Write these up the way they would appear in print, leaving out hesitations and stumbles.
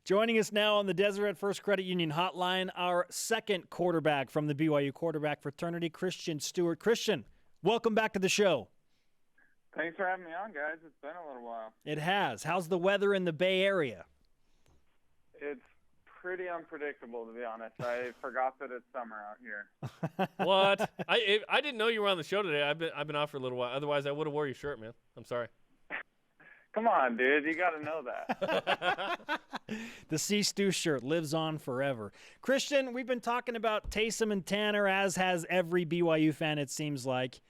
Joining us now on the Deseret First Credit Union Hotline, our second quarterback from the BYU quarterback fraternity, Christian Stewart. Christian, welcome back to the show. Thanks for having me on, guys. It's been a little while. It has. How's the weather in the Bay Area? It's pretty unpredictable, to be honest. I forgot that it's summer out here. What? I didn't know you were on the show today. I've been off for a little while. Otherwise, I would have wore your shirt, man. I'm sorry. Come on, dude. You got to know that. The C. Stew shirt lives on forever. Christian, we've been talking about Taysom and Tanner, as has every BYU fan, it seems like.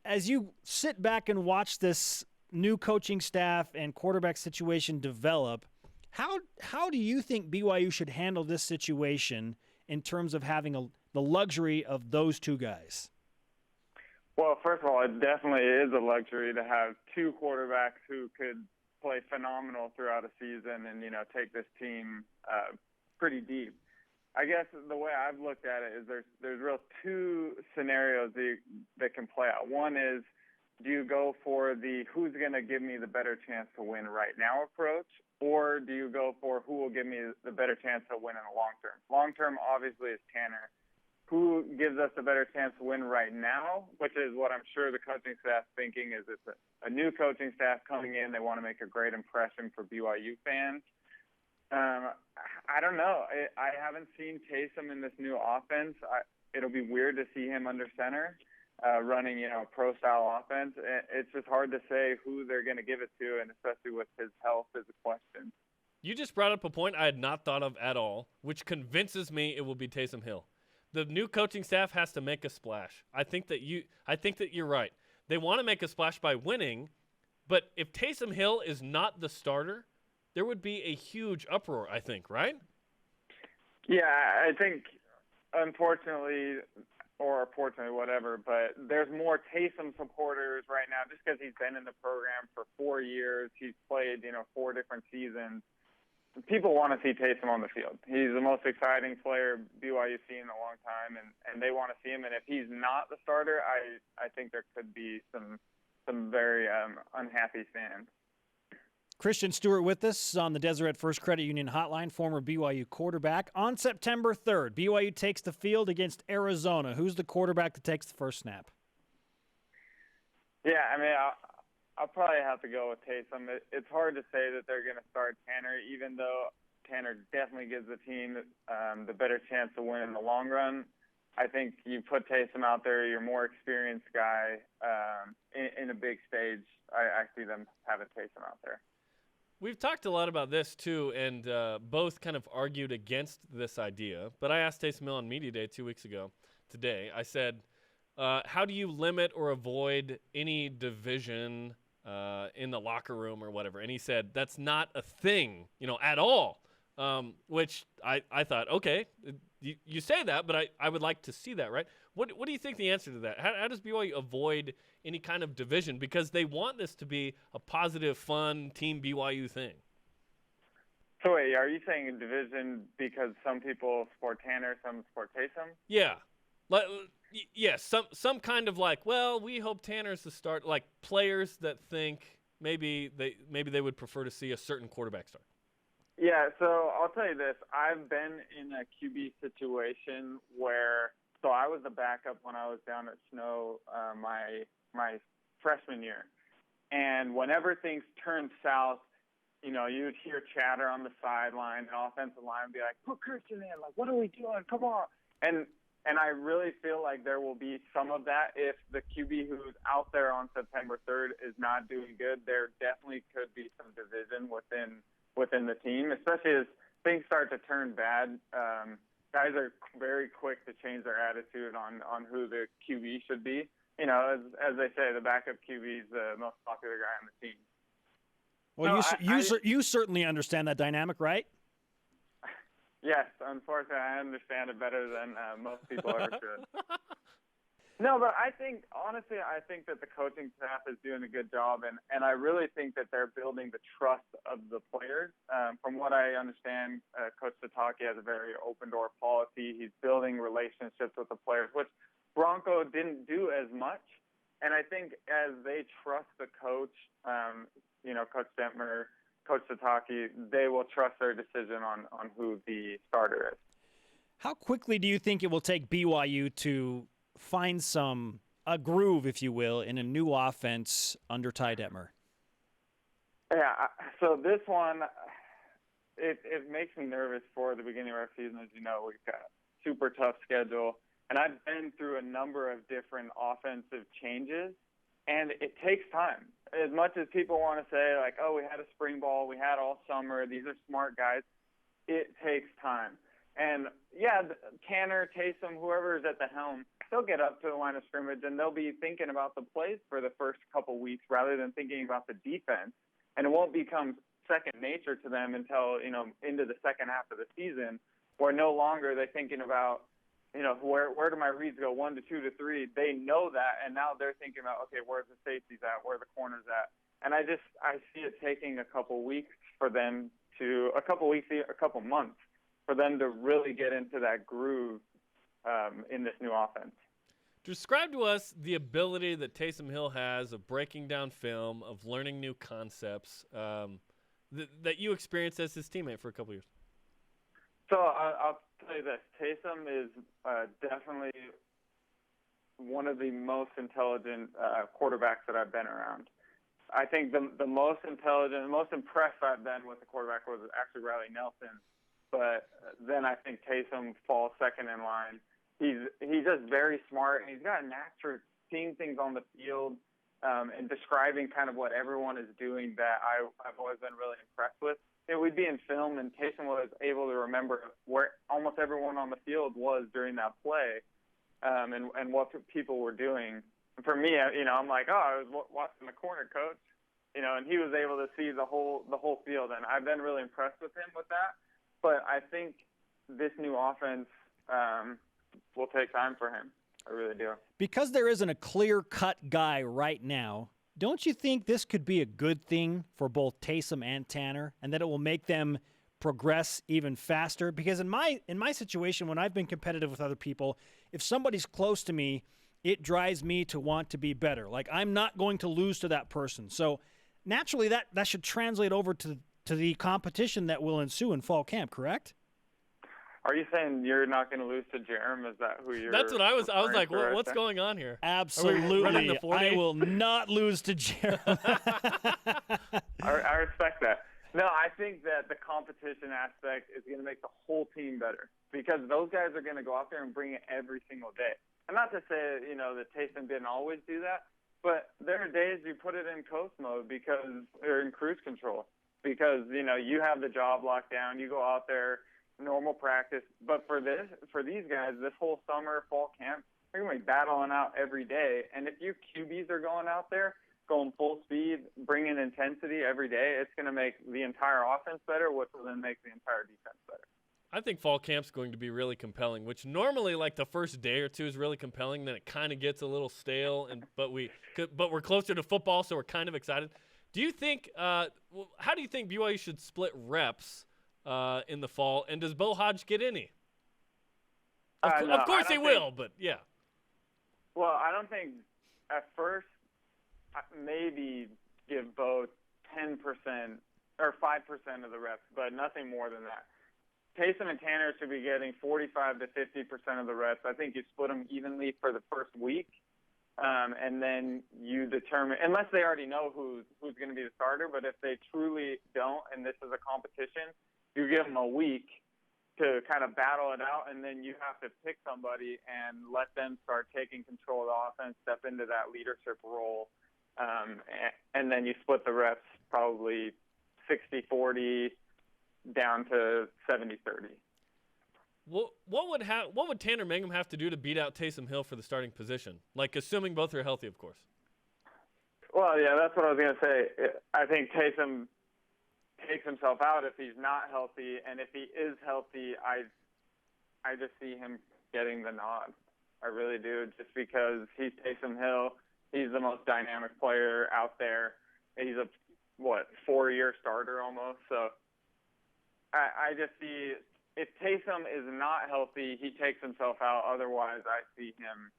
As you sit back and watch this new coaching staff and quarterback situation develop, how do you think BYU should handle this situation in terms of having the luxury of those two guys? Well, first of all, it definitely is a luxury to have two quarterbacks who could play phenomenal throughout a season and, take this team pretty deep. I guess the way I've looked at it is there's real two scenarios that can play out. One is, do you go for the who's going to give me the better chance to win right now approach, or do you go for who will give me the better chance to win in the long term? Long term, obviously, is Tanner. Who gives us a better chance to win right now, which is what I'm sure the coaching staff thinking is it's a new coaching staff coming in. They want to make a great impression for BYU fans. I don't know. I haven't seen Taysom in this new offense. It'll be weird to see him under center running, pro-style offense. It's just hard to say who they're going to give it to, and especially with his health is a question. You just brought up a point I had not thought of at all, which convinces me it will be Taysom Hill. The new coaching staff has to make a splash. I think that you're right. They want to make a splash by winning, but if Taysom Hill is not the starter, there would be a huge uproar, I think, right? Yeah, I think, unfortunately, or fortunately, whatever, but there's more Taysom supporters right now just because he's been in the program for 4 years. He's played, 4 different seasons. People want to see Taysom on the field. He's the most exciting player BYU's seen in a long time, and they want to see him. And if he's not the starter, I think there could be some very unhappy fans. Christian Stewart with us on the Deseret First Credit Union Hotline, former BYU quarterback. On September 3rd, BYU takes the field against Arizona. Who's the quarterback that takes the first snap? Yeah, I'll probably have to go with Taysom. It's hard to say that they're going to start Tanner, even though Tanner definitely gives the team the better chance to win in the long run. I think you put Taysom out there, you're a more experienced guy in a big stage. I see them having Taysom out there. We've talked a lot about this, too, and both kind of argued against this idea. But I asked Taysom Hill on Media Day 2 weeks ago today. I said, how do you limit or avoid any division in the locker room or whatever? And he said, that's not a thing, at all, which I thought, okay, you say that, but I would like to see that, right? What do you think the answer to that? How does BYU avoid any kind of division? Because they want this to be a positive, fun, Team BYU thing. So wait, are you saying a division because some people support Tanner, some support Taysom? Yeah. Yes, some kind of we hope Tanner's the start, like players that think maybe they would prefer to see a certain quarterback start. Yeah, so I'll tell you this. I've been in a QB situation where I was the backup when I was down at Snow my freshman year. And whenever things turned south, you'd hear chatter on the sideline, the offensive line would be like, put Christian in, what are we doing? Come on. And I really feel like there will be some of that if the QB who's out there on September 3rd is not doing good. There definitely could be some division within the team, especially as things start to turn bad. Guys are very quick to change their attitude on who the QB should be. As they say, the backup QB is the most popular guy on the team. Well, you certainly understand that dynamic, right? Yes, unfortunately, I understand it better than most people ever should. No, but honestly, I think that the coaching staff is doing a good job, and I really think that they're building the trust of the players. From what I understand, Coach Satake has a very open-door policy. He's building relationships with the players, which Bronco didn't do as much. And I think as they trust the coach, Coach Detmer, Coach Sataki, they will trust their decision on who the starter is. How quickly do you think it will take BYU to find a groove, if you will, in a new offense under Ty Detmer? Yeah, so this one, it makes me nervous for the beginning of our season. As you know, we've got a super tough schedule, and I've been through a number of different offensive changes, and it takes time. As much as people want to say, like, oh, we had a spring ball, we had all summer, these are smart guys, it takes time. And, yeah, Tanner, Taysom, whoever is at the helm, they'll get up to the line of scrimmage, and they'll be thinking about the plays for the first couple weeks rather than thinking about the defense. And it won't become second nature to them until, into the second half of the season, where no longer are they thinking about, where do my reads go, 1 to 2 to 3? They know that, and now they're thinking about, okay, where's the safeties at, where are the corners at? And I see it taking a couple months for them to really get into that groove in this new offense. Describe to us the ability that Taysom Hill has of breaking down film, of learning new concepts that you experienced as his teammate for a couple years. So I'll tell you this. Taysom is definitely one of the most intelligent quarterbacks that I've been around. I think the most intelligent, the most impressed I've been with the quarterback was actually Riley Nelson. But then I think Taysom falls second in line. He's just very smart, and he's got a knack for seeing things on the field and describing kind of what everyone is doing that I've always been really impressed with. We'd be in film, and Taysom was able to remember where almost everyone on the field was during that play and what people were doing. And for me, I'm like, I was watching the corner, coach, and he was able to see the whole field, and I've been really impressed with him with that. But I think this new offense will take time for him. I really do. Because there isn't a clear-cut guy right now, don't you think this could be a good thing for both Taysom and Tanner, and that it will make them progress even faster? Because in my situation, when I've been competitive with other people, if somebody's close to me, it drives me to want to be better. Like, I'm not going to lose to that person. So naturally, that should translate over to the competition that will ensue in fall camp, correct? Are you saying you're not going to lose to Jerem? Is that who you're? That's what I was like, what's going on here? Absolutely. I will not lose to Jerem. I respect that. No, I think that the competition aspect is going to make the whole team better because those guys are going to go out there and bring it every single day. And not to say, that Taysom didn't always do that, but there are days you put it in coast mode or in cruise control because, you have the job locked down. You go out there, normal practice. But for these guys, this whole summer, fall camp, they're going to be battling out every day. And if your QBs are going out there, going full speed, bringing intensity every day, it's going to make the entire offense better, which will then make the entire defense better. I think fall camp's going to be really compelling, which normally like the first day or two is really compelling. Then it kind of gets a little stale, but we're closer to football, so we're kind of excited. Do you think? How do you think BYU should split reps in the fall? And does Bo Hodge get any? Of course he will, but yeah. Well, I don't think at first maybe give Bo 10% or 5% of the reps, but nothing more than that. Taysom and Tanner should be getting 45 to 50% of the reps. I think you split them evenly for the first week, and then you determine, unless they already know who's going to be the starter, but if they truly don't and this is a competition, you give them a week to kind of battle it out, and then you have to pick somebody and let them start taking control of the offense, step into that leadership role, and then you split the reps probably 60-40 down to 70-30. What would Tanner Mangum have to do to beat out Taysom Hill for the starting position? Like, assuming both are healthy, of course. Well, yeah, that's what I was going to say. I think Taysom takes himself out if he's not healthy, and if he is healthy, I just see him getting the nod. I really do, just because he's Taysom Hill. He's the most dynamic player out there. He's a 4-year starter almost. So I just see if Taysom is not healthy, he takes himself out. Otherwise, I see him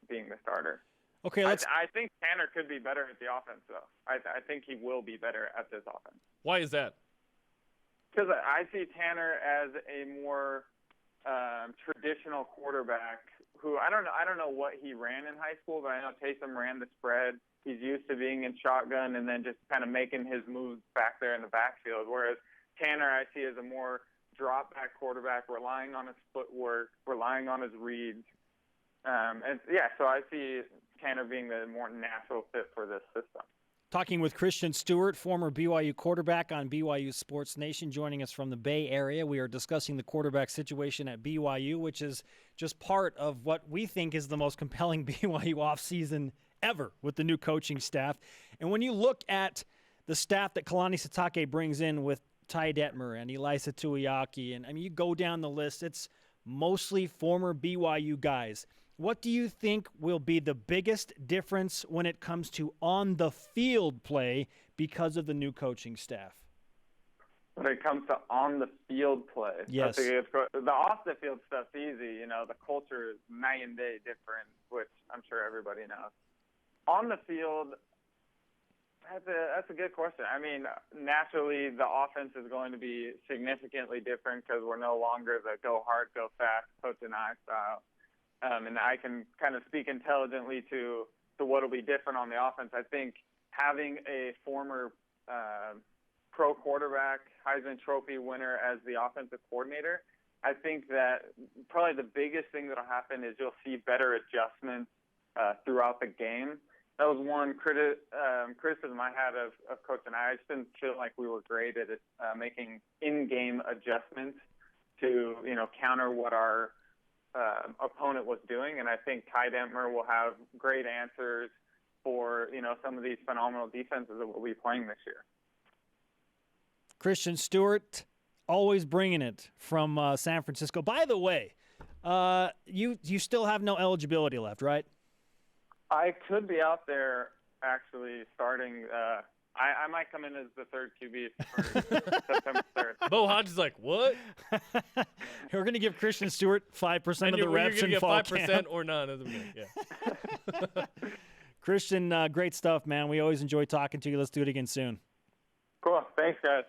being the starter. Okay, I think Tanner could be better at the offense, though. I think he will be better at this offense. Why is that? Because I see Tanner as a more traditional quarterback who I don't know what he ran in high school, but I know Taysom ran the spread. He's used to being in shotgun and then just kind of making his moves back there in the backfield. Whereas Tanner I see as a more drop back quarterback, relying on his footwork, relying on his reads. So I see Tanner being the more natural fit for this system. Talking with Christian Stewart, former BYU quarterback on BYU Sports Nation, joining us from the Bay Area. We are discussing the quarterback situation at BYU, which is just part of what we think is the most compelling BYU offseason ever with the new coaching staff. And when you look at the staff that Kalani Sitake brings in with Ty Detmer and Elisa Tuiaki, and I mean, you go down the list, it's mostly former BYU guys. What do you think will be the biggest difference when it comes to on-the-field play because of the new coaching staff? When it comes to on-the-field play, yes. The off-the-field stuff's easy. The culture is night and day different, which I'm sure everybody knows. On the field, that's a good question. I mean, naturally, the offense is going to be significantly different because we're no longer the go hard, go fast, coach and I style. And I can kind of speak intelligently to what will be different on the offense. I think having a former pro quarterback, Heisman Trophy winner as the offensive coordinator, I think that probably the biggest thing that will happen is you'll see better adjustments throughout the game. That was one criticism I had of Coach and I just didn't feel like we were great at making in-game adjustments to, counter what our opponent was doing, and I think Ty Detmer will have great answers for some of these phenomenal defenses that we'll be playing this year. Christian Stewart, always bringing it from San Francisco. By the way, you still have no eligibility left, right? I could be out there actually starting. I might come in as the third QB for September 3rd. Bo Hodge is like, what? We're going to give Christian Stewart 5% of the reps in fall camp. You're going to get 5% or none of them. Yeah. Christian, great stuff, man. We always enjoy talking to you. Let's do it again soon. Cool. Thanks, guys.